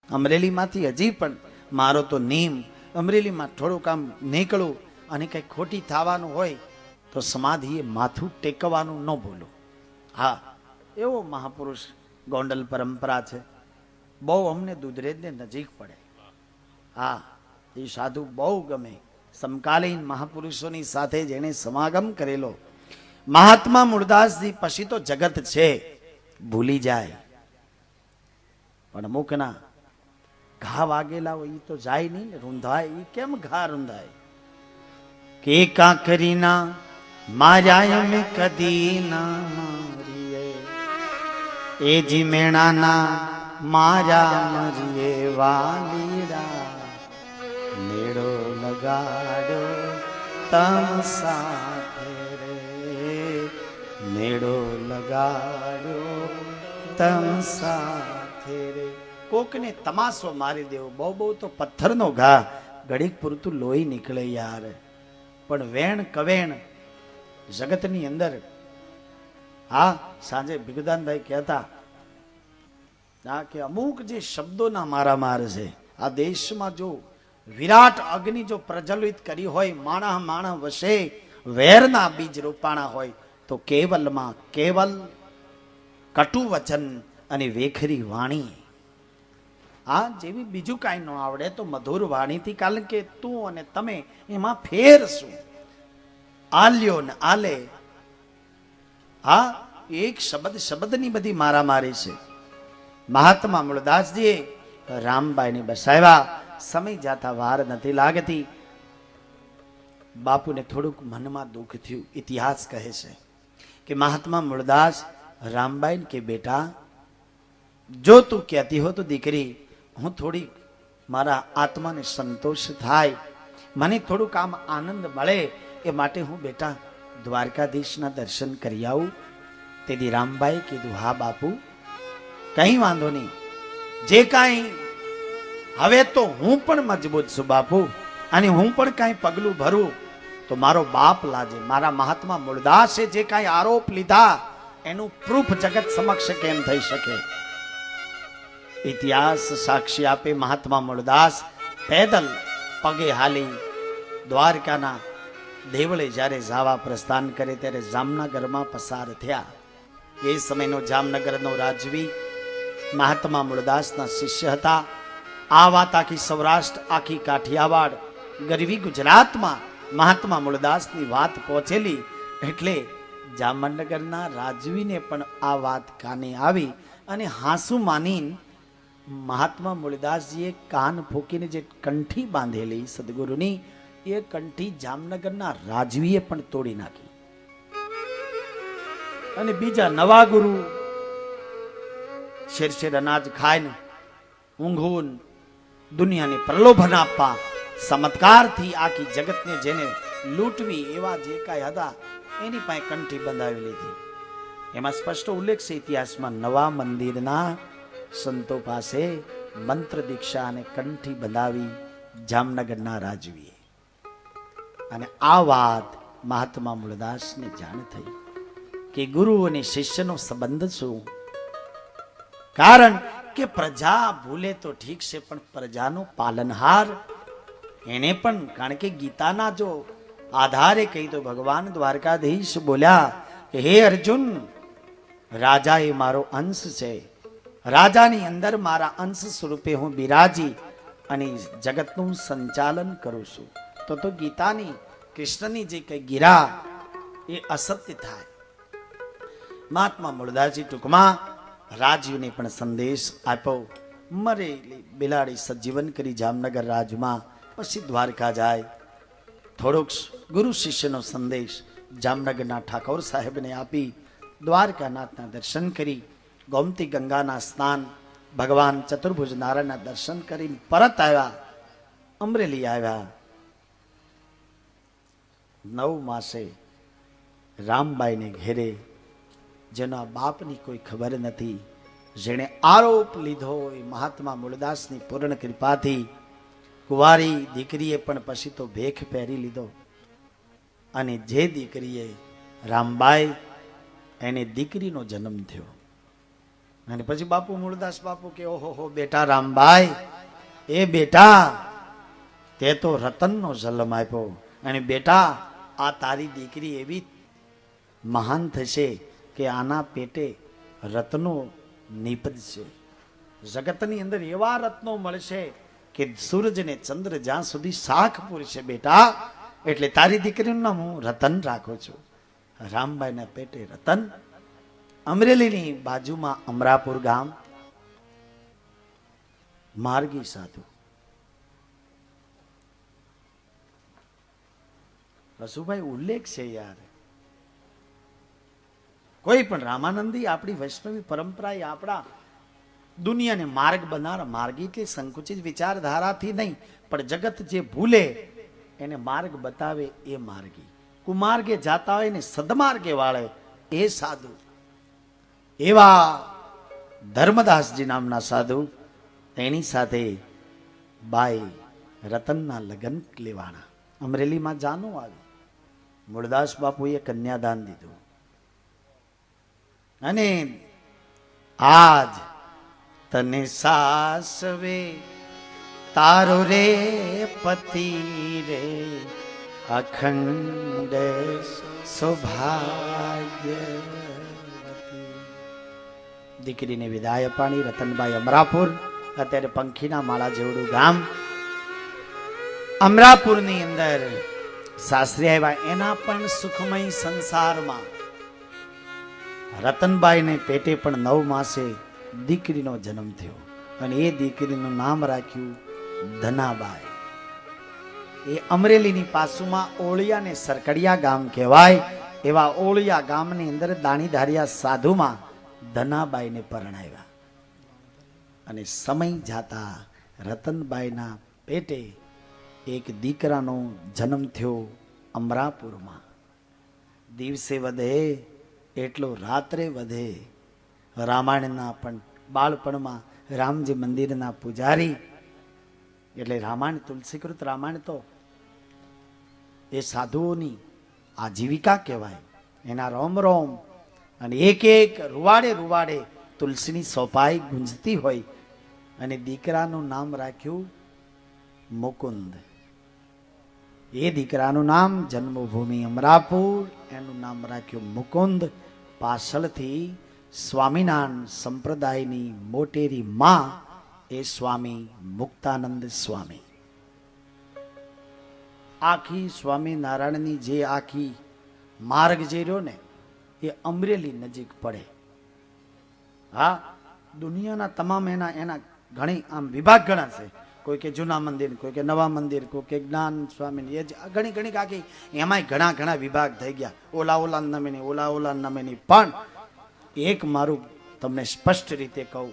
અમરેલીમાંથી હજી પણ મારો તો નેમ અમરેલીમાં થોડુંક આમ નીકળું અને કંઈ ખોટી થવાનું હોય તો સમાધિએ માથું ટેકવાનું ન ભૂલો. હા, એવો મહાપુરુષ ગોંડલ પરંપરા છે. બહુ અમને દુધરેજને નજીક પડે. હા, એ સાધુ બહુ ગમે. સમકાલીન મહાપુરુષોની સાથે જેને સમાગમ કરેલો, મહાત્મા મૂળદાસજી પછી તો જગત છે ભૂલી જાય, પણ અમુકના ઘા વાગેલા હોય એ તો જાય નહીં ને, રૂંધાય. એ કેમ ઘા રૂંધાય? કે કાંકરીના માર્યા મેં કદી ના મારીએ, એ જી મેણાના માર્યા મરીએ વાલીડા, મેળો લગાડ્યો તમ સાથે રે, મેળો લગાડ્યો તમ સાથે રે. કોકને તમાશો મારી દેવો, બહુ બહુ તો પથ્થરનો ઘા, ઘડીક પૂરતું લોહી નીકળે યાર. પણ વેણ કવેણ જગતની અંદર. હા, સાંજે ભીગદાનભાઈ કહેતા કે અમુક જે શબ્દોના મારામાર છે આ દેશમાં, જો વિરાટ અગ્નિ જો પ્રજ્વલિત કરી હોય, માણસ માણસ વસે વેરના બીજ રોપાણા હોય, તો કેવલમાં કેવલ કટુ વચન અને વેખરી વાણી, આ જેવી બીજું કાંઈ ન આવડે તો મધુર વાણીથી. કારણ કે તું અને તમે એમાં ફેર શું? આલ્યો ને આલે. હા, એક શબ્દની બધી મારામારી છે. મહાત્મા મૂળદાસજીએ રામબાઈને બસાવ્યા. સમય જાતા વાર નથી લાગતી. બાપુને થોડુંક મનમાં દુઃખ થયું. ઇતિહાસ કહે છે કે મહાત્મા મૂળદાસ રામબાઈને કે બેટા, જો તું કહેતી હો તો દીકરી, હું થોડી મારા આત્માને સંતોષ થાય, મને થોડુંક આમ આનંદ મળે, એ માટે હું બેટા દ્વારકાધીશના દર્શન કરી આવું. તેથી રામબાઈ કીધું, હા બાપુ, કઈ વાંધો નહીં. જે કાંઈ હવે તો હું પણ મજબૂત છું બાપુ, અને હું પણ કાંઈ પગલું ભરું તો મારો બાપ લાજે. મારા મહાત્મા મૂળદાસે જે કાંઈ આરોપ લીધા એનું પ્રૂફ જગત સમક્ષ કેમ થઈ શકે? ઇતિહાસ સાક્ષી આપે. મહાત્મા મૂળદાસ પેદલ પગે હાલી દ્વારકાના દેવળે જ્યારે જવા પ્રસ્થાન કરે ત્યારે જામનગરમાં પસાર થયા. એ સમયનો જામનગરનો રાજવી મહાત્મા મૂળદાસના શિષ્ય હતા. આ વાત આખી સૌરાષ્ટ્ર, આખી કાઠિયાવાડ, ગરવી ગુજરાતમાં મહાત્મા મૂળદાસની વાત પહોંચેલી. એટલે જામનગરના રાજવીને પણ આ વાત કાને આવી, અને હાંસુ માની મહાત્મા મૂળદાસજીએ કાન ફૂકીને જે કંઠી બાંધેલી સદગુરુની, એ કંઠી જામનગરના રાજવીએ પણ તોડી નાખી. અને બીજા નવા ગુરુ શેર શેર અનાજ ખાઈને ઊંઘવું, દુનિયાને પ્રલોભન આપવા, ચમત્કારથી આખી જગતને જેને લૂંટવી, એવા જે કાંઈ હતા એની પાસે કંઠી બંધાવી લીધી. એમાં સ્પષ્ટ ઉલ્લેખ છે ઇતિહાસમાં, નવા મંદિરના સંતો પાસે મંત્ર દીક્ષા અને કંઠી બંધાવી જામનગરના રાજવીએ. અને આ વાત મહાત્મા મૂળદાસને જાણ થઈ કે ગુરુ અને શિષ્યનો સંબંધ શું? કારણ કે પ્રજા ભૂલે તો ઠીક છે, પણ પ્રજાનો પાલનહાર એને પણ, કારણ કે ગીતાના જો આધારે કહી તો ભગવાન દ્વારકાધીશ બોલ્યા કે હે અર્જુન, રાજા એ મારો અંશ છે, રાજાની અંદર મારા અંશ સ્વરૂપે હું બિરાજી અને જગતનું સંચાલન કરું છું. તો ગીતાની, કૃષ્ણની જે કઈ ગીરા એ અસત્ય થાય. મહાત્મા મૂળદાસજી ટૂંકમાં રાજવીને પણ સંદેશ આપ્યો. મરેલી બિલાડી સજીવન કરી જામનગર રાજમાં, પછી દ્વારકા જાય. થોડોક ગુરુ શિષ્યનો સંદેશ જામનગરના ઠાકોર સાહેબને આપી દ્વારકાનાથના દર્શન કરી, ગોમતી ગંગાના સ્નાન, ભગવાન ચતુર્ભુજ નારાયણના દર્શન કરીને પરત આવ્યા. અમરેલી આવ્યા. 9 માસે રામબાઈને ઘેરે, જેના બાપની કોઈ ખબર નથી, જેણે આરોપ લીધો એ મહાત્મા મૂળદાસની પૂર્ણ કૃપાથી કુંવારી દીકરીએ પણ પછી તો ભેખ પહેરી લીધો. અને જે દીકરીએ રામબાઈ, એને દીકરીનો જન્મ થયો. અને પછી બાપુ મૂળદાસ બાપુ કે ઓહો હો બેટા રામભાઈ, એ બેટા તે તો રતનનો જન્મ આપ્યો, અને બેટા આ તારી દીકરી એવી મહાન થશે કે આના પેટે રત્નો નીપજશે. જગતની અંદર એવા રત્નો મળશે કે સૂરજ ને ચંદ્ર જ્યાં સુધી શાખ પૂરશે બેટા, એટલે તારી દીકરીનું નામ હું રતન રાખું છું. રામભાઈના પેટે રતન. અમરેલીની બાજુમાં અમરાપુર ગામ, માર્ગી સાધુ રસુભાઈ ઉલ્લેખ છે યાર. કોઈ પણ રામાનંદી આપણી વૈષ્ણવી પરંપરા એ આપણા દુનિયાને માર્ગ બનાર. માર્ગી એટલે સંકુચિત વિચારધારાથી નહીં, પણ જગત જે ભૂલે એને માર્ગ બતાવે એ માર્ગી. કુમાર્ગે જાતા હોય ને સદમાર્ગે વાળે એ સાધુ. એવા ધર્મદાસજી નામના સાધુ, તેની સાથે બાઈ રતનના લગ્ન લેવાના. અમરેલીમાં જાનું આવ્યું. મૂળદાસ બાપુએ કન્યાદાન દીધું, અને આજ તને સાસવે તારો રે પતિ રે અખંડ સૌભાગ્ય. દીકરીને વિદાય પાણી રતનભાઈ અમરાપુર, અત્યારે પંખીના માળા જેવડું ગામ અમરાપુરની અંદર સાસરી આવ્યા. એના પણ સુખમય સંસારમાં રતનભાઈને પેટે પણ 9 માસે દીકરીનો જન્મ થયો, અને એ દીકરીનું નામ રાખ્યું ધનાબાઈ. એ અમરેલીની પાસુમાં ઓળિયા ને સરકડિયા ગામ કહેવાય. એવા ઓળિયા ગામની અંદર દાણીધારિયા સાધુમાં ધનાબાઈને પરણાવ્યા. અને સમય જાતા રતનબાઈના પેટે એક દીકરાનો જન્મ થયો અમરાપુરમાં. દિવસે વધે એટલો રાત્રે વધે. રામાયણના પણ બાળપણમાં રામજી મંદિરના પૂજારી, એટલે રામાયણ તુલસીકૃત રામાયણ તો એ સાધુઓની આજીવિકા કહેવાય. એના રોમ રોમ અને એક એક રૂવાડે રૂવાડે તુલસીની સોપાઈ ગુંજતી હોય. અને દીકરાનું નામ રાખ્યું મુકુંદ. એ દીકરાનું નામ જન્મભૂમિ અમરાપુર, એનું નામ રાખ્યું મુકુંદ. પાછળથી સ્વામિનારાયણ સંપ્રદાયની મોટેરી માં એ સ્વામી મુક્તાનંદ સ્વામી. આખી સ્વામિનારાયણની જે આખી માર્ગ જે રહ્યો ને એ અમરેલી નજીક પડે. હા, દુનિયાના તમામ એના ઘણી આમ વિભાગ ઘણા છે. કોઈ કે જૂના મંદિર, કોઈ કે નવા મંદિર, કોઈ કે જ્ઞાન સ્વામી, એ ઘણી ઘણી આખી એમાંય ઘણા ઘણા વિભાગ થઈ ગયા. ઓલા નમેની, ઓલા નમેની. પણ એક મારું તમને સ્પષ્ટ રીતે કહું,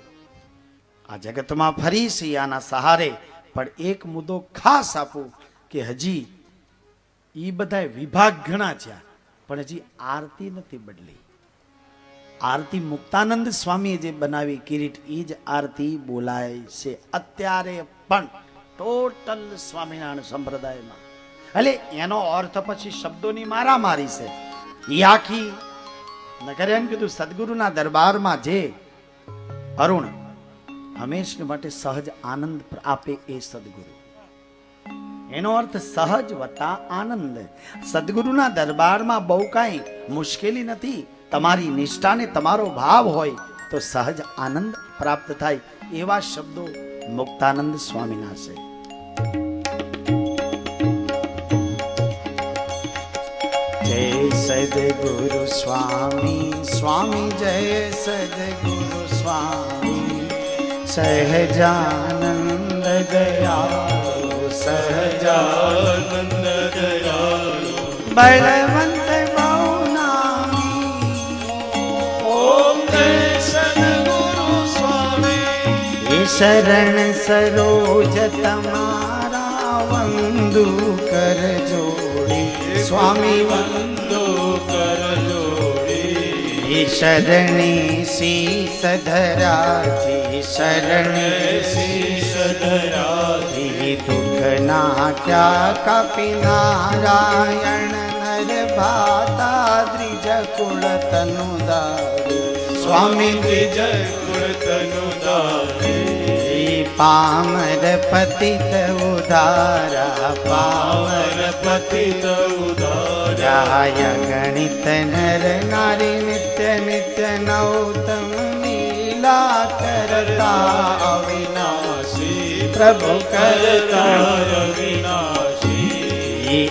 આ જગતમાં ફરી સિયાના સહારે, પણ એક મુદ્દો ખાસ આપું કે હજી એ બધા વિભાગ ઘણા છે, પણ હજી આરતી નથી બદલી. આરતી મુક્તાનંદ સ્વામીએ જે બનાવી કિરીટ, એ જ આરતી બોલાય છે અત્યારે પણ ટોટલ સ્વામિનારાયણ સંપ્રદાયમાં. એટલે એનો અર્થ પછી શબ્દોની મારામારી છે. એ આખી નગર એમ કીધું સદગુરુના દરબારમાં જે અરુણ હંમેશ માટે સહજ આનંદ આપે એ સદગુરુ. એનો અર્થ સહજ વત્તા આનંદ. સદગુરુના દરબારમાં બહુ કાંઈ મુશ્કેલી નથી. તમારી નિષ્ઠાને તમારો ભાવ હોય તો સહજ આનંદ પ્રાપ્ત થાય. એવા શબ્દો મુક્તાનંદ સ્વામીના છે. જય સદગુરુ સ્વામી, સ્વામી જય સદગુરુ સ્વામી. સહજાનંદ દયાળુ, સહજાનંદ દયાળુ, બળવંત શરણ સરોજ તમારા વંદુ કર જોડી. સ્વામી વંદુ કર જોડી. શરણી શીસ ધરાજી, શરણી શીસ ધરાજી. દુઃખ ના ક્યા કપી નારાયણ નર ભાતા દ્રિજ કુળ તનુ દારી. સ્વામી જય કુળતનુદારી પામર પતિત ઉધારા પાવન પતિત ઉધારાય ગણિત નર નારી નિત્ય નિત્ય નૌતમ લીલા કરતા અવિનાશી પ્રભુ કરતા અવિનાશી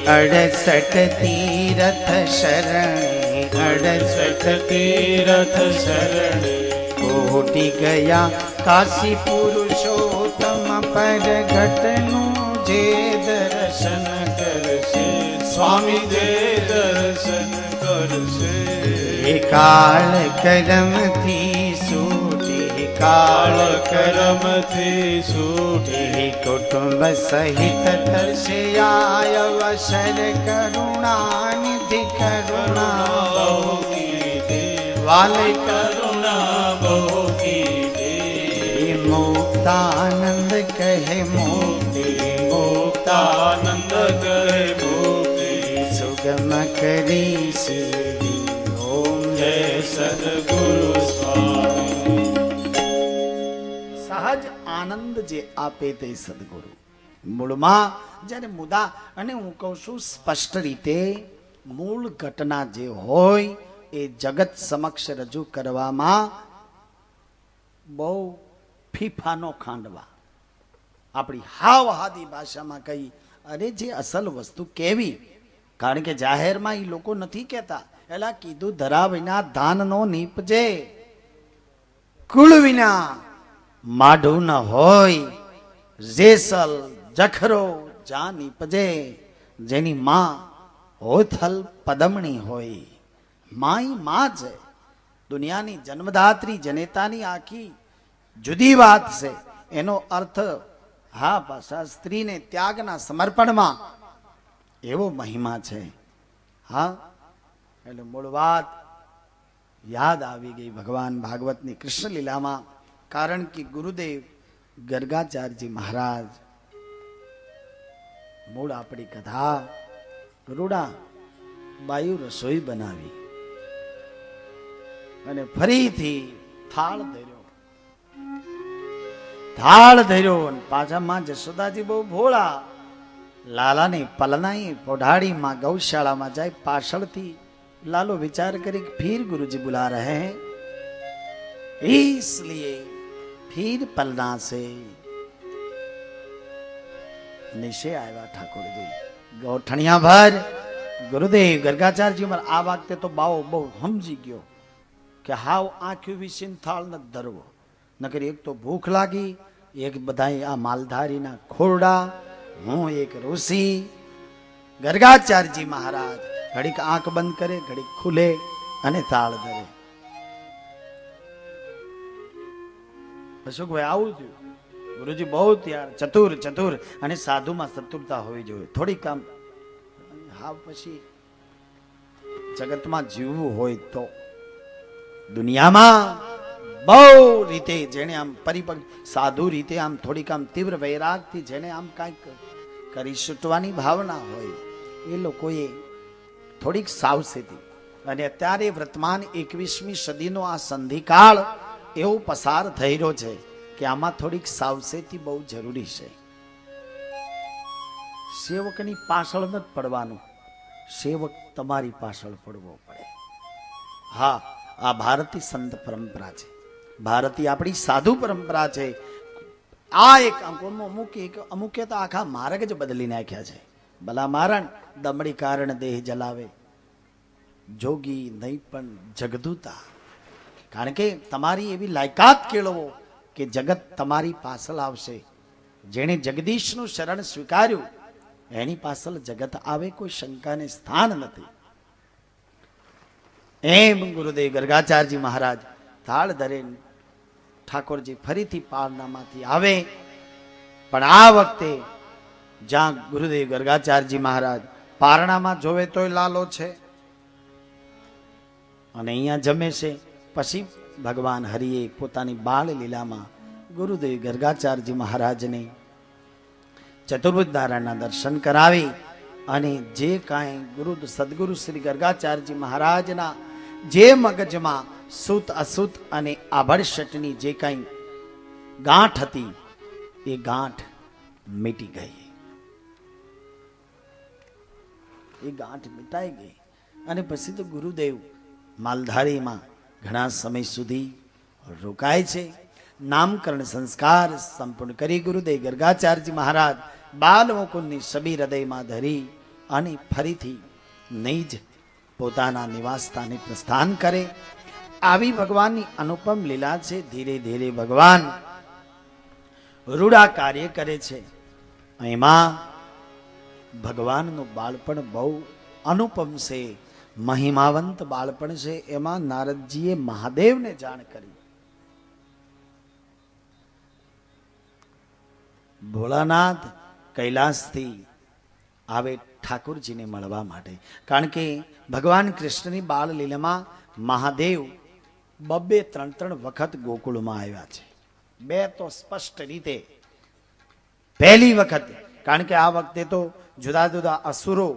68 તીરથ શરણે 68 તીરથ શરણે કોટી ગયા કાશી પુરુષોત્તમ પર ઘટનું જે દર્શન કરશે સ્વામી જે દર્શન કરશે કાળ કરમથી છૂટી કાળ કરમથી છૂટી કુટુંબ સહિત તરસે આય અવસર કરુણાનિધિ કરુણા બહુ કીધી વાલે કરુણા બહુ કીધી મુક્તાનંદ કહે મુક્તિ મુક્તાનંદ કહે મુક્તિ સુગમ કરી સીધી ઓમ જય સદગુરુ સ્વામી સહજ આનંદ જે આપે તે સદગુરુ મૂળમાં જ્યારે મુદા અને હું કહું છું સ્પષ્ટ રીતે મૂળ ઘટના જે હોય એ જગત સમક્ષ રજૂ કરવામાં બહુ ફીફાનો ખાંડવા આપણી હાવ હાદી ભાષામાં કહી અરે જે અસલ વસ્તુ કેવી કારણ કે જાહેરમાં એ લોકો નથી કહેતા એલા કીધું ધરા વિના ધાન નો નીપજે કુળ વિના માઢું ન હોય જેસલ જખરો જા નીપજે જેની માં હોથલ પદમણી હોય માઈ માં છે દુનિયાની જન્મદાત્રી જનેતાની આખી જુદી વાત છે એનો અર્થ હા પાછા સ્ત્રીને ત્યાગના સમર્પણમાં એવો મહિમા છે હા એટલે મૂળ વાત યાદ આવી ગઈ ભગવાન ભાગવતની કૃષ્ણ લીલામાં કારણ કે ગુરુદેવ ગર્ગાચાર્યજી મહારાજ મૂળ આપણી કથા રૂડા બાયુ રસોઈ બનાવી અને ફરીથી થાળ ધર્યો અને પાછા માં જશોદાજી બહુ ભોળા લાલાની પલનાઈ પોઢાડીમાં ગૌશાળામાં જાય પાછળથી लालो विचार करे फिर गुरुजी बुला रहे हैं इसलिए फिर पलना से निशे आया ठाकुर जी गौठणिया भर गुरुदेव गर्गाचार्य जी आ वखते तो बाओ बहु समझी गयो कि हाव आंख्यू विषय थाल न धरवो नकर एक तो भूख लागी एक बधाई आ मालधारी ना खोरडा हूँ एक ऋषि गर्गाचार्य जी महाराज घड़ीक आंख बंद करे घड़ीक खुले અને તાળ ધરે અશોકભાઈ આવું થયું ગુરુજી બહુ યાર ચતુર અને સાધુમાં ચતુરતા હોવી જોઈએ થોડી કામ હા પછી જગતમાં જીવવું હોય તો દુનિયામાં બહુ રીતે જેને આમ પરિપક્વ સાધુ રીતે આમ થોડીક આમ તીવ્ર વૈરાગથી જેને આમ કાંઈક કરી છૂટવાની ભાવના હોય એ લોકોએ થોડીક સાવચેતી અને અત્યારે વર્તમાન 21મી સદીનો આ સંધિકાળ એવો પસાર થઈ રહ્યો છે કે આમાં થોડીક સાવચેતી બહુ જરૂરી છે સેવકની પાછળ નથી પડવાનું સેવક તમારી પાછળ પડવો પડે હા આ ભારતીય સંત પરંપરા છે ભારતીય આપણી સાધુ પરંપરા છે આ એક અમુકે તો આખા માર્ગ જ બદલી નાખ્યા છે ભલા મારણ દમડી કારણ દેહ જલાવે જોગી નહીં પણ જગદૂતા કારણ કે તમારી એવી લાયકાત કેળવો કે જગત તમારી પાછળ આવશે જેણે જગદીશનું શરણ સ્વીકાર્યું એની પાછળ જગત આવે કોઈ શંકાને સ્થાન નથી એમ ગુરુદેવ ગર્ગાચાર્યજી મહારાજ થાળ ધરે ઠાકોરજી ફરીથી પારણામાંથી આવે પણ આ વખતે જ્યાં ગુરુદેવ ગર્ગાચાર્યજી મહારાજ પારણામાં જોવે તોય લાલો છે અને અહીંયા જમે છે પછી ભગવાન હરિએ પોતાની બાળ લીલામાં ગુરુદેવ ગર્ગાચાર્યજી મહારાજને ચતુર્ભુજ નારાયણના દર્શન કરાવી અને જે કાંઈ સદગુરુ શ્રી ગર્ગાચાર્યજી મહારાજના જે મગજમાં સૂત અસૂત અને આભડશટની જે કાંઈ ગાંઠ હતી એ ગાંઠ મીટી ગઈ. એ ગાંઠ મિટાઈ ગઈ. અને પછી તો ગુરુદેવ માલધારીમાં ઘણા સમય સુધી રોકાય છે. નામકરણ સંસ્કાર સંપૂર્ણ કરી ગુરુદેવ ગર્ગાચાર્યજી મહારાજ બાલ મુકુંદની છબી હૃદયમાં ધરી અને ફરીથી નિજ પોતાના નિવાસ સ્થાને પ્રસ્થાન કરે. આવી ભગવાનની અનુપમ લીલા છે. ધીરે ધીરે ભગવાન રૂડા કાર્ય કરે છે. એમાં ભગવાનનું બાળપણ બહુ અનુપમ છે, મહિમાવંત બાળપણ છે. એમાં નારદજીએ મહાદેવને જાણ કરી. ભોળાનાથ કૈલાસથી આવે ઠાકુરજીને મળવા માટે. કારણ કે ભગવાન કૃષ્ણની બાળ લીલામાં મહાદેવ 2-3 વખત ગોકુળમાં આવ્યા છે. 2 તો સ્પષ્ટ રીતે. પહેલી વખત કારણ કે આ વખતે તો જુદા જુદા અસુરો,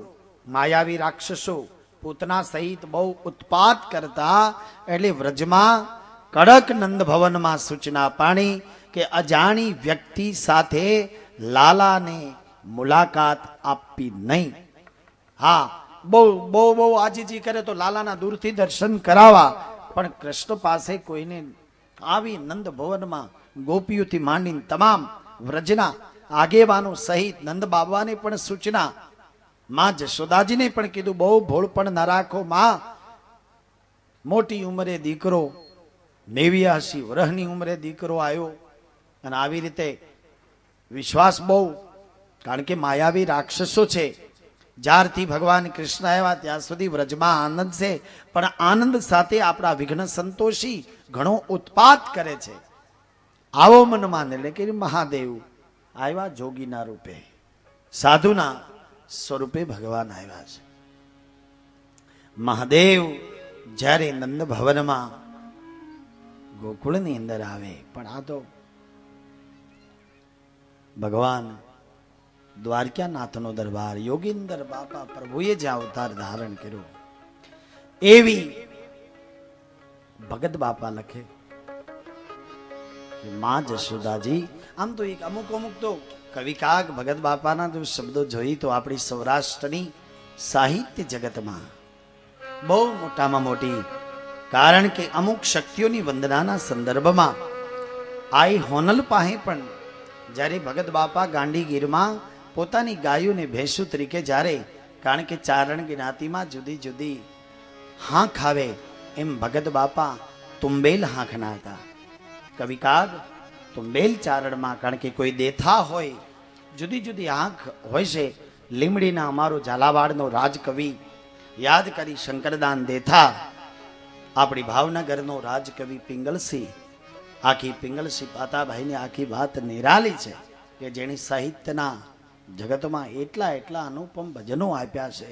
માયાવી રાક્ષસો પૂતના સહિત બહુ ઉત્પાત કરતા, એટલે વ્રજમાં કડક નંદ ભવનમાં સૂચના પાણી કે અજાણી વ્યક્તિ સાથે લાલાને મુલાકાત આપવી નહીં. હા, બહુ બહુ બહુ આજીજી કરે તો લાલાના દૂરથી દર્શન કરાવવા, પણ કૃષ્ણ પાસે કોઈને આવી નંદ ભવનમાં ગોપીઓથી માંડીને તમામ વ્રજના આગેવાનો સહિત નંદ બાબાને પણ સૂચના. માં જશોદાજીને પણ કીધું બહુ ભોળપણ ન રાખો માં. મોટી ઉંમરે દીકરો, 89 વર્ષની ઉંમરે દીકરો આવ્યો અને આવી રીતે વિશ્વાસ બહુ, કારણ કે માયાવી રાક્ષસો છે. જ્યારથી ભગવાન કૃષ્ણ આવ્યા ત્યાં સુધી વ્રજમાં આનંદ છે, પણ આનંદ સાથે આપણા વિઘ્ન સંતોષી ઘણો ઉત્પાત કરે છે. આવો મનમાં એટલે કે મહાદેવ આવ્યા જોગીના રૂપે, સાધુના સ્વરૂપે ભગવાન આવ્યા છે. મહાદેવ જ્યારે નંદ ભવનમાં ગોકુળની અંદર આવે, પણ આ તો ભગવાન દ્વારકાનાથનો દરબાર, યોગીંદર બાપા પ્રભુએ જે અવતાર ધારણ કર્યો, એવી ભગત બાપા લખે કે માં જશોદાજી. આમ તો એક અમુક તો કવિ કાગ ભગત બાપાના જો શબ્દો જોઈ તો આપણી સૌરાષ્ટ્રની સાહિત્ય જગતમાં બહુ મોટામાં મોટી, કારણ કે અમુક શક્તિઓની વંદનાના સંદર્ભમાં આઈ હોનલ પાસે પણ જ્યારે ભગત બાપા ગાંડીગીરમાં પોતાની ગાયોને ભેંસુ તરીકે જ્યારે, કારણ કે ચારણ જ્ઞાતિમાં જુદી જુદી હાંખ આવે, એમ ભગત બાપા તુંબેલ હાંખના હતા. કવિકાગ તુંબેલ ચારણમાં, કારણ કે કોઈ દેથા હોય, જુદી જુદી આંખ હોય છે. લીમડીના અમારો ઝાલાવાડનો રાજકવિ યાદ કરી શંકરદાન દેથા, આપણી ભાવનગરનો રાજકવિ પિંગલસિંહ, આખી પિંગલસિંહ પાતાભાઈની આખી વાત નિરાલી છે કે જેની સાહિત્યના જગતમાં એટલા અનુપમ ભજનો આપ્યા છે.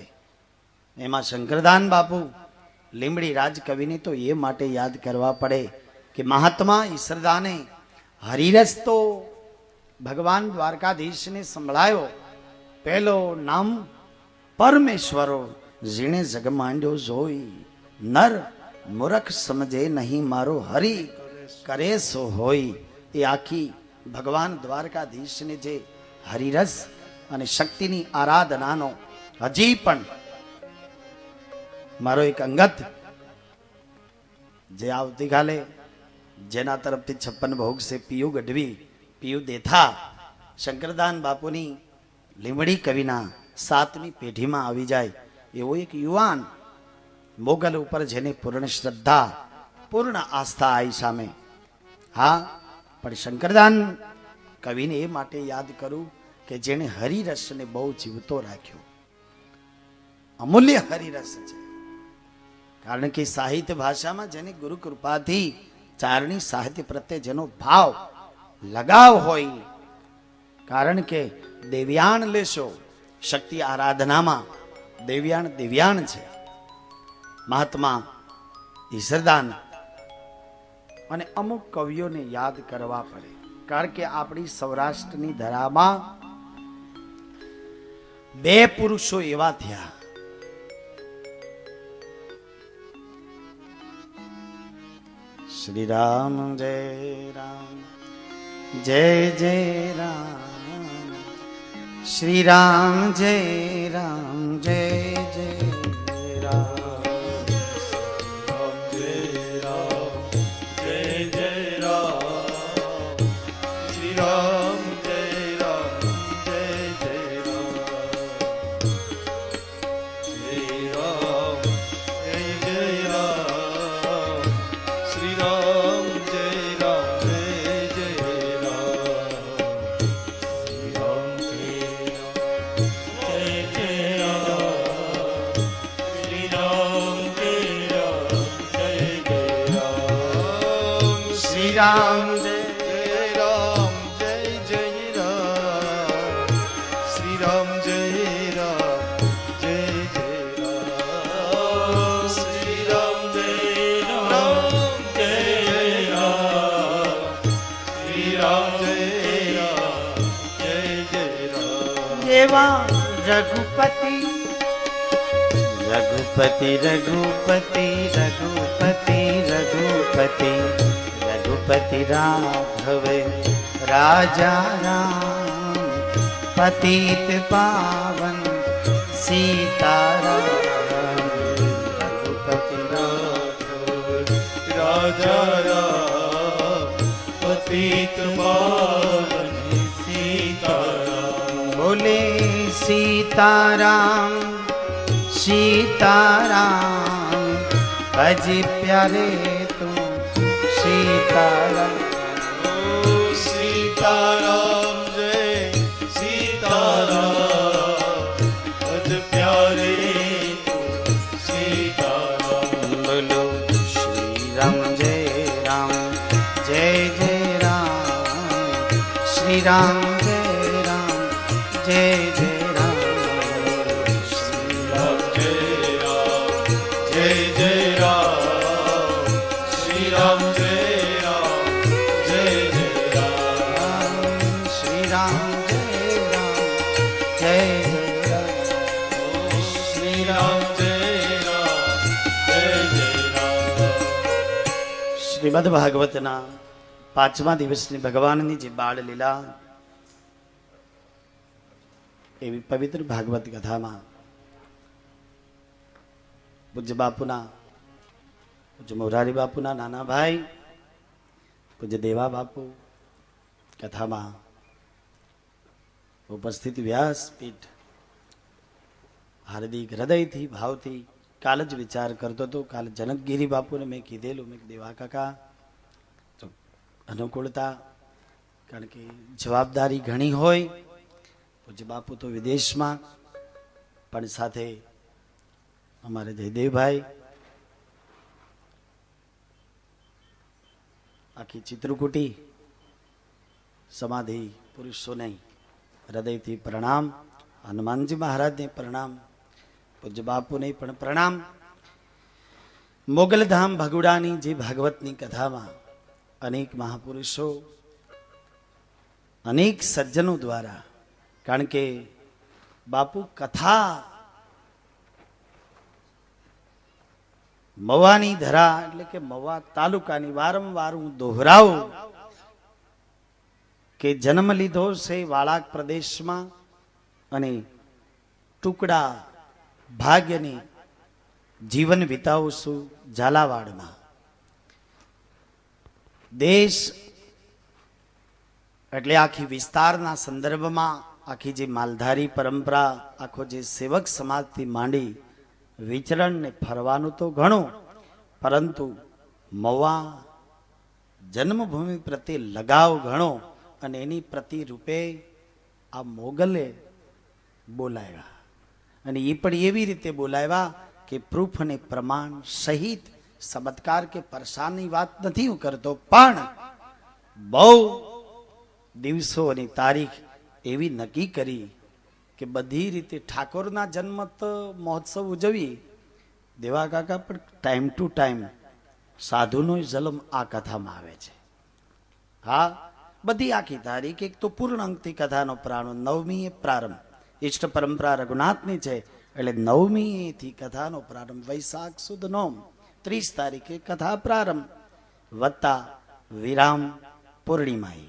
એમાં શંકરદાન બાપુ લીમડી રાજકવિને તો એ માટે યાદ કરવા પડે કે મહાત્મા ઈશ્વરદાને હરિરસ તો ભગવાન દ્વારકાધીશને સંભળાયો. પહેલો નામ પરમેશ્વરો જીણે જગ માંડ્યો જોઈ, નર મૂરખ સમજે નહીં મારો હરિ કરે સો હોય. એ આખી ભગવાન દ્વારકાધીશને જે હરિરસ અને શક્તિની આરાધનાનો હજી પણ મારો એક અંગત જે આવતીકાલે જેના તરફથી 56 ભોગ છે, પિયુ ગઢવી, પિયુ દેથા, શંકરદાન બાપુની લીમડી કવિના 7મી પેઢીમાં આવી જાય એવો એક યુવાન મોગલ ઉપર જેને પૂર્ણ શ્રદ્ધા, પૂર્ણ આસ્થા આવી સામે. હા, પણ શંકરદાન કવિને એ માટે યાદ કરું કે જેને હરિરસને બહુ જીવતો રાખ્યો. અમૂલ્ય હરિરસ છે, કારણ કે સાહિત્ય ભાષામાં જેને ગુરુ કૃપાથી ચારણી સાહિત્ય પ્રત્યે જેનો ભાવ લગાવ હોય, કારણ કે દેવ્યાણ લેશો, શક્તિ આરાધનામાં દેવ્યાણ છે. મહાત્મા ઈશ્વરદાન અને અમુક કવિઓને યાદ કરવા પડે, કારણ કે આપણી સૌરાષ્ટ્રની ધરામાં 2 પુરુષો એવા થયા શ્રી રામ જય રામ જય જય રામ શ્રી રામ જય રામ જય જય રામ રામ જય રામ જય જય રામ શ્રી રામ જય રામ જય જય રામ શ્રી રામ જય રામ જય રામ શ્રી રામ જય રામ જય જય રામ દેવા રઘુપતિ રઘુપતિ રઘુપતિ રઘુપતિ રઘુપતિ रघुपति राघव राजा राम पतित पावन सीताराम रघुपति राघव राजा राम पतित पावन सीताराम बोले सीताराम सीताराम भज प्यारे सीताराम सीताराम जय सीताराम भज प्यारे सीताराम बोलो श्री राम जय जय राम श्री राम जय जय राम श्री राम जय जय राम श्री राम શ્રીમદ ભાગવતના 5મા દિવસની ભગવાનની જે બાળ લીલા એવી પવિત્ર ભાગવત કથામાં પૂજ્ય બાપુના પૂજ્ય મોરારી બાપુના નાના ભાઈ પૂજ્ય દેવા બાપુ કથામાં ઉપસ્થિત વ્યાસપીઠ હાર્દિક હૃદયથી ભાવથી કાલ જ વિચાર કરતો હતો. કાલે જનકગીરી બાપુને મેં કીધેલું, મેં દેવા કાકા તો અનુકૂળતા, કારણ કે જવાબદારી ઘણી હોય. પૂજ્ય બાપુ તો વિદેશમાં, પણ સાથે અમારે જયદેવભાઈ આખી ચિત્રકૂટી સમાધિ પુરુષોને હૃદયથી પ્રણામ. હનુમાનજી મહારાજને પ્રણામ, પૂજ્ય બાપુને પણ પ્રણામ. મોગલધામ ભગુડાની જે ભાગવતની કથામાં અનેક મહાપુરુષો, અનેક સજ્જનો દ્વારા, કારણ કે બાપુ કથા મવાની ધરા એટલે કે મવા તાલુકાની વારંવાર હું દોહરાવું કે જન્મ લીધો છે વાળાક પ્રદેશમાં અને ટુકડા ભાગ્યની જીવન વિતાવશું ઝાલાવાડમાં. દેશ એટલે આખી વિસ્તારના સંદર્ભમાં આખી જે માલધારી પરંપરા, આખો જે સેવક સમાજથી માંડી વિચરણ ને ફરવાનું તો ઘણું, પરંતુ મવા જન્મભૂમિ પ્રત્યે લગાવ ઘણો, અને એની પ્રતિરૂપે આ મોગલે બોલાવ્યા. અને એ પણ એવી રીતે બોલાવ્યા કે પ્રૂફ અને પ્રમાણ સહિત, ચમત્કાર કે પરસાની વાત નથી હું કરતો, પણ બહુ દિવસો અને તારીખ એવી નક્કી કરી કે બધી રીતે ઠાકોરના જન્મ મહોત્સવ ઉજવી. દેવા કાકા પણ ટાઈમ ટુ ટાઈમ સાધુનો જન્મ આ કથામાં આવે છે. હા, બધી આખી તારીખ એક તો પૂર્ણ અંકથી કથાનો પ્રારંભ, 9મી પ્રારંભ, ઇષ્ટ પરંપરા રઘુનાથની છે એટલે 9મી થી કથાનો પ્રારંભ. વૈશાખ સુદ નોમ 30 તારીખે કથા પ્રારંભ. વત્તા વિરામ પૂર્ણિમાઈ,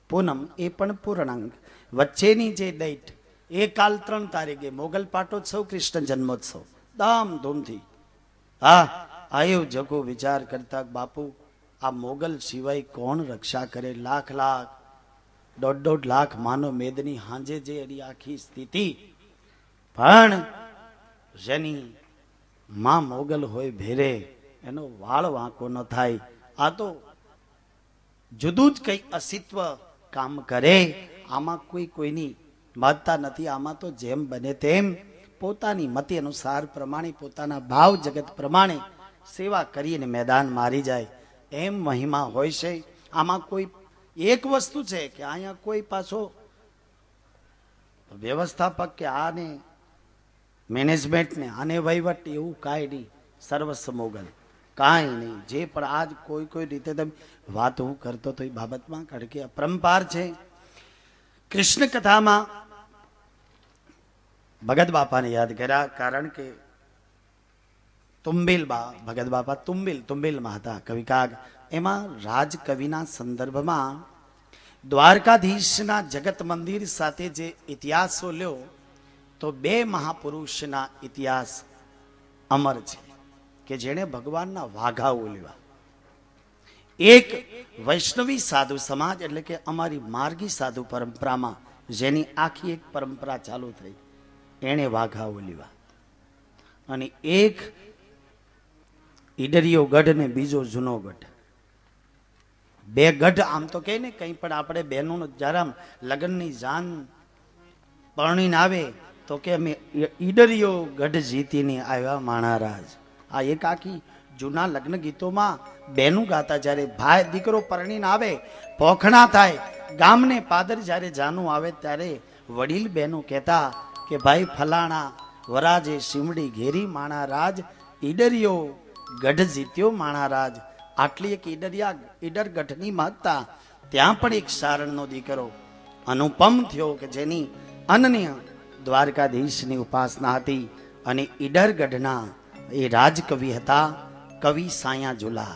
પૂનમ એ પણ પૂર્ણાંક, વચ્ચેની જે ડેટ એ કાલ 3 તારીખે મોગલ પાટોત્સવ, કૃષ્ણ જન્મોત્સવ ધામધૂમથી. હા, આયુ જગો વિચાર કરતા બાપુ આ મોગલ સિવાય કોણ રક્ષા કરે? લાખ લાખ 1.5 લાખ માનો મેદની હાંજે જે એની આખી સ્થિતિ, પણ જેની માં મોગલ હોય ભેરે એનો વાળ વાંકો ન થાય. આ તો જુદું જ કઈ અસ્તિત્વ કામ કરે. આમાં કોઈની મતતા નથી. આમાં તો જેમ બને તેમ પોતાની મતિ અનુસાર પ્રમાણે, પોતાના ભાવ જગત પ્રમાણે સેવા કરીને મેદાન મારી જાય, એમ મહિમા હોય છે. આમાં કોઈ એક વસ્તુ છે કે અહીંયા કોઈ પાછો વ્યવસ્થાપક કે આને મેનેજમેન્ટને આને વહીવટ એવું કાંઈ નહીં. સર્વસ્વ મોગલ, કાંઈ નહીં. જે પણ આજ કોઈ રીતે તમે વાત હું કરતો તો એ બાબતમાં, કારણ કે અપરંપાર છે. કૃષ્ણ કથામાં ભગત બાપાને યાદ કર્યા, કારણ કે તુંબિલ બા ભગત બાપા તુંબિલમાં હતા કવિકાગ. એમાં રાજકવિના સંદર્ભમાં દ્વારકાધીશના જગત મંદિર સાથે જે ઇતિહાસો લ્યો તો 2 મહાપુરુષના ઇતિહાસ અમર છે કે જેણે ભગવાનના વાઘા ઓલવા. એક વૈષ્ણવી સાધુ સમાજ એટલે કે અમારી માર્ગી સાધુ પરંપરામાં જેની આખી એક પરંપરા ચાલુ થઈ, એણે વાઘા ઓલવા. અને એક ઈડરિયો ગઢ ને બીજો જૂનો ગઢ, 2 ગઢ. આમ તો કહે ને કંઈ પણ આપણે બહેનોનો જરા લગ્નની જાન પરણીને આવે તો કે અમે ઈડરિયો ગઢ જીતીને આવ્યા માણારાજ. આ એક આખી જૂના લગ્ન ગીતોમાં બહેનું ગાતા. જ્યારે ભાઈ દીકરો પરણીને આવે, પોખણા થાય, ગામને પાદર જ્યારે જાનું આવે ત્યારે વડીલ બહેનો કહેતા કે ભાઈ ફલાણા વરાજે શિમડી ઘેરી માણારાજ, ઈડરિયો ગઢ જીત્યો માણારાજ. આટલી એક ઈડર ગઢની મહત્તા. ત્યાં પણ એક સારણનો દીકરો અનુપમ થયો કે જેની અનન્ય દ્વારકાધીશની ઉપાસના હતી. અને ઈડર ગઢના એ રાજકવિ હતા કવિ સાયા ઝુલા.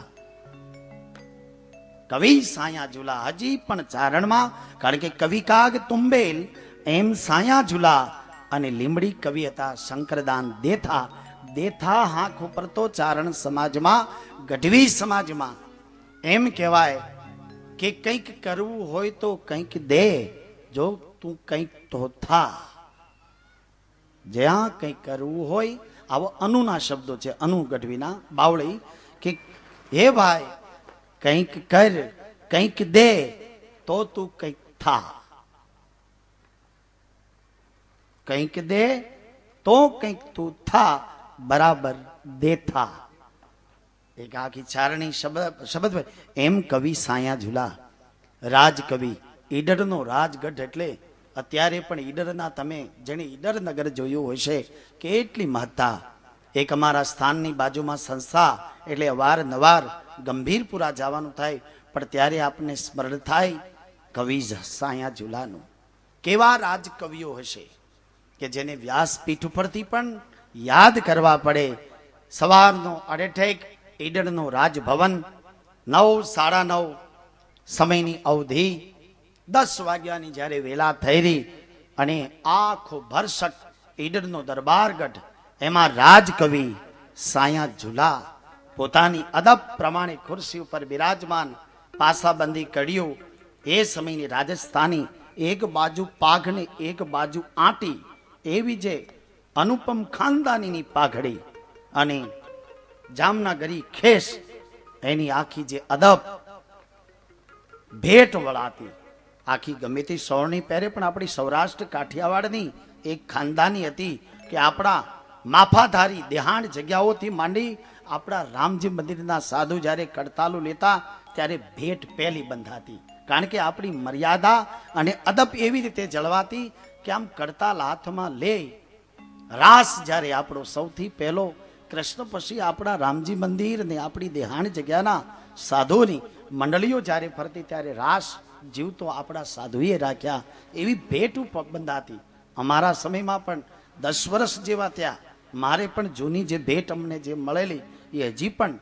કવિ સાયા ઝુલા હજી પણ ચારણમાં, કારણ કે કવિ કાગ તુંબેલ એમ સાયા ઝુલા અને લીમડી કવિ હતા શંકરદાન દેથા. દેથા હાંખ ઉપર તો ચારણ સમાજમાં, ગઢવી સમાજમાં એમ કહેવાય કે કંઈક કરવું હોય તો કંઈક દે, જો તું કંઈક તો થા. જ્યાં કંઈક કરવું હોય, આવો અનુના શબ્દો છે, અનુ ગઢવીના બાવળી, કે હે ભાઈ કંઈક કર, કંઈક દે તો તું કંઈક થા. કંઈક દે તો કંઈક તું થા, બરાબર દેથા. એક આખી ચારણી શબ્દ એમ કવિ સાયા ઝુલા રાજકવિ. ઈડરનો રાજગઢ એટલે અત્યારે પણ ઈડરના, તમે જેણે ઈડર નગર જોયું હશે કેટલી મહત્તા. એક અમારા સ્થાનની બાજુમાં સંસ્થા એટલે અવારનવાર ગંભીરપુરા જવાનું થાય, પણ ત્યારે આપણને સ્મરણ થાય કવિ સાયા ઝુલાનું. કેવા રાજકવિઓ હશે કે જેને વ્યાસપીઠ ઉપરથી પણ યાદ કરવા પડે. સવારનો અડેઠેક ઈડરનો રાજભવન, 9, 9:30 સમયની અવધિ, 10 વાગ્યાની જ્યારે વેલા થઈ રહી અને આખો ભરસક ઈડરનો દરબારગઢ, એમાં રાજકવિ સાયા ઝુલા પોતાની અદબ પ્રમાણે ખુરશી ઉપર બિરાજમાન, પાસાબંધી કડીઓ, એ સમયની રાજસ્થાની, એક બાજુ પાઘ ને એક બાજુ આંટી, એવી જે અનુપમ ખાનદાનીની પાઘડી અને જામનગરી ખેસ, એની આખી જે અદબ ભેટ વળાતી, આખી ગમે તે સોળની પહેરે, પણ આપણી સૌરાષ્ટ્ર કાઠિયાવાડની એક ખાનદાની હતી કે આપણા માફાધારી દેહાણ જગ્યાઓથી માંડી આપણા રામજી મંદિરના સાધુ જ્યારે કડતાલો લેતા ત્યારે ભેટ પહેલી બંધાતી. કારણ કે આપણી મર્યાદા અને અદબ એવી રીતે જળવાતી કે આમ કડતાલ હાથમાં લે. રાસ જ્યારે આપણો સૌથી પહેલો, કૃષ્ણ પછી આપણા રામજી મંદિર ને આપણી દેહાણ જગ્યાના સાધુની મંડળીઓ જ્યારે ફરતી ત્યારે રાસ જીવતો આપણા સાધુએ રાખ્યા. એવી ભેટ બંધાતી. અમારા સમયમાં પણ 10 વર્ષ જેવા થયા, મારે પણ જૂની જે ભેટ અમને જે મળેલી એ હજી પણ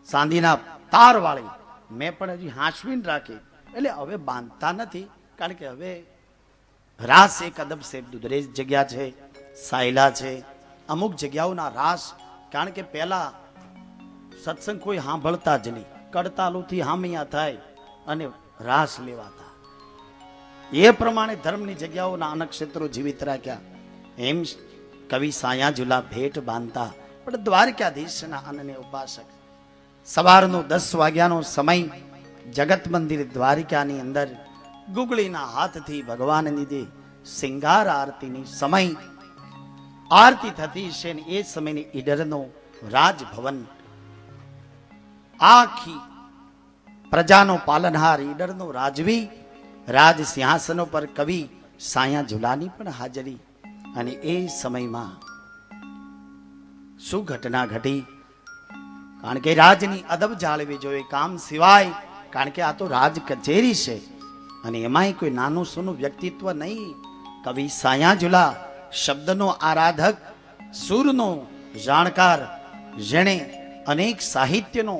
ચાંદીના તાર વાળી મેં પણ હજી હાંસવીને રાખી. એટલે હવે બાંધતા નથી, કારણ કે હવે રાસ એક અદબ છે, દુધરેજ જગ્યા છે, સાયલા છે, અમુક જગ્યાઓના રાસ. કારણ કે પહેલા સત્સંગ કોઈ સાંભળતા જ નહીં, કડતાલુથી હામિયા થાય અને રાસ લેવાતા. એ પ્રમાણે ધર્મની જગ્યાઓના અનક્ષેત્રો જીવિત રાખ્યા. એમ કવિ સાયાજુલા ભેટ બાંધતા. પણ દ્વારકાધીશના અનન્ય ઉપાસક. સવારનો 10 વાગ્યાનો સમય જગત મંદિર દ્વારિકાની અંદર ગુગળીના હાથથી ભગવાનની જે શિંગાર આરતીની સમય આરતી થતી છે ને એ સમયની ઈડરનો રાજભવન આખી પ્રજાનો પાલનહાર ઈડરનો રાજવી રાજ સિંહાસનો પર કવિ સાયા ઝુલાની પણ હાજરી. અને એ સમયમાં શું ઘટના ઘટી? કારણ કે રાજની અદબ જાળવી જોઈએ, કામ સિવાય. કારણ કે આ તો રાજ કચેરી છે અને એમાંય કોઈ નાનું સૂનું વ્યક્તિત્વ નહીં. કવિ સાયાજુલા શબ્દનો આરાધક, સૂરનો જાણકાર, જેણે અનેક સાહિત્યનો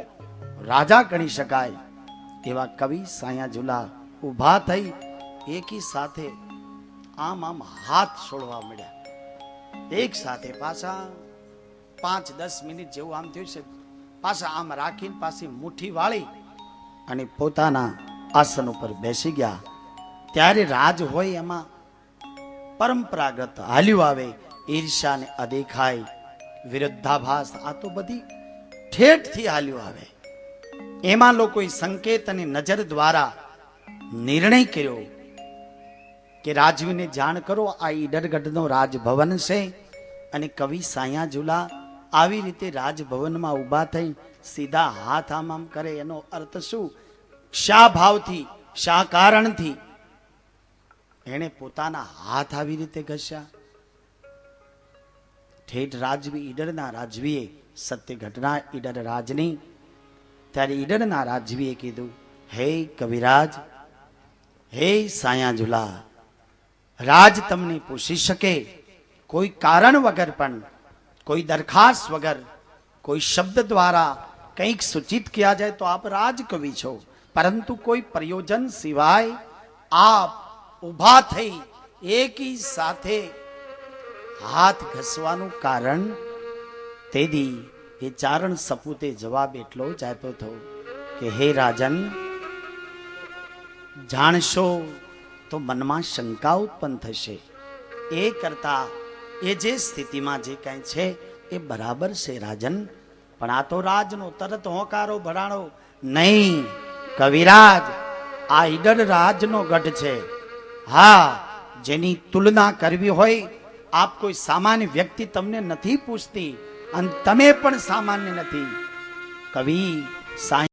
રાજા ગણી શકાય એવા કવિ સાયાજુલા ઊભા થઈ એકી સાથે આમ હાથ છોડવા મળ્યા. એક સાથે પાછા 5-10 મિનિટ જેવું આમ થયું છે, પાછા આમ રાખીને પાછી મુઠ્ઠી વાળી અને પોતાના આસન ઉપર બેસી ગયા. ત્યારે રાજ હોય એમાં પરંપરાગત હાલ્યું આવે, ઈર્ષા ને અદેખાય, વિરુદ્ધાભાસ, આ તો બધી ઠેઠથી હાલ્યું આવે. એમાં લોકોએ સંકેત અને નજર દ્વારા નિર્ણય કર્યો કે રાજવીને જાણ કરો, આ ઈડરગઢનો રાજભવન છે. અને કવિ સાયાજુલા આવી રીતે રાજભવનમાં ઊભા થઈ સીધા હાથ આમ કરે. એનો અર્થ શું? શા ભાવથી, શા કારણથી એને પોતાના હાથ આવી રીતે ઘસ્યા? ઠેઠ રાજવી, ઈડરના રાજવીએ સત્ય ઘટના ઈડર રાજની. ત્યારે ઈડરના રાજવીએ કીધું, હે કવિરાજ, હે સાયાજુલા, રાજ તમને પૂછી શકે કોઈ કારણ વગર પણ, કોઈ દરખાસ્ત વગર, કોઈ શબ્દ દ્વારા કંઈક સૂચિત કિયા જાય તો આપ રાજકવિ છો. પરંતુ કોઈ પ્રયોજન સિવાય આપ ઊભા થઈ એકી સાથે હાથ ઘસવાનું કારણ? તેદી એ ચારણ સપૂતે જવાબ એટલો જ આપ્યો હતો કે હે રાજન, જાણશો તો મનમાં શંકા ઉત્પન્ન થશે. એ કરતા એ જે સ્થિતિમાં જે કાંઈ છે એ બરાબર છે રાજન, પણ આ તો રાજનો તરત હોંકારો ભરાણો નહીં. કવિરાજ, આ ઈડર રાજનો ગઢ છે. હા, જેની તુલના કરવી હોય, આપ કોઈ સામાન્ય વ્યક્તિ તમને નથી પૂછતી અને તમે પણ સામાન્ય નથી. કવિ સાંઈ